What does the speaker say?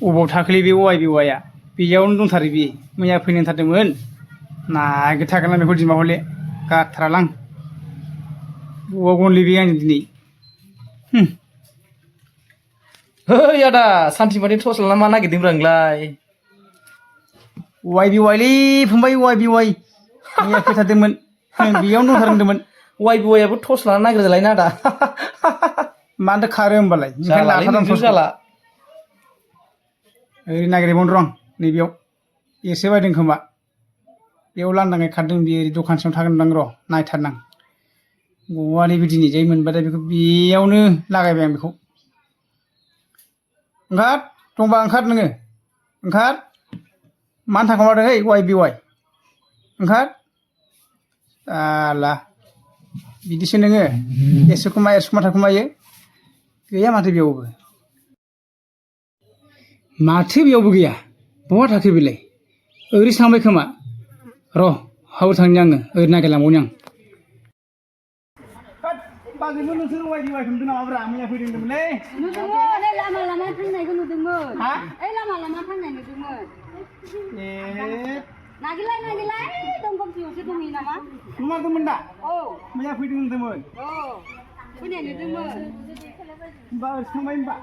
अबाव थाखोलै बे वाइ बि वाइआ बेयावनो दंथारो बि मैया फैनो ओंखारदोंमोन नागिरथारगोन आं बेखौ दिमा हले गारथारालां बबाव गनलै बे आंजों दिनै Hei ada santi mati tos lama mana gitu berangglai. वाइ बि वाइलै फंबाय वाइ बि वाइ मैया फैथारदोंमोन बेयावनो दंथारदोंमोन Wai buaya bu tos lama naga zalai nada. मानोथो खारो होमबालाय ओंखायनो Salah लाथारदां ini टर्चखौ salah. ओरै नागिरबावनो रं नैबेयाव एसे बायदों खोमा बेयाव लांदाङै खारदों बियो ओरै दखानसिम थागोनदां र' नायथारनां गवालै बे दिनै जै मोनबाथाय बेखौ बेयावनो लागायबाय आं बेखौ ओंखार दंबा ओंखार नोङो ओंखार मानो थाखोमादों है वाइ बि वाइ ओंखार साला बिदिसो नोङो एरसोखोमा एरसोखोमा थाखोमायो गैया माथो बेयावबो माथो बेयावबो गैया बहा थाखो बेलाय ओरैसो थांबाय खोमा र' हाव थांनि आङो ओरै नागिरलांबावनि आं बाजैबो नोंसोर वाइ बि वाइखौ नुदों नामाब्रा मैया फैदों होनदोंमोनलै नुदोंमोन ओइ लामा लामा थांनायखौ नुदोंमोन हा ओइ लामा लामा थांनाय नुदोंमोन ए नागिरलाय दंफांथियावसो दंहैयो नामा नुमारदोंमोन दा औ मैया फैदों होनदोंमोन औ फैनाय नुदोंमोन होमबा ओरैसो थांबाय होमबा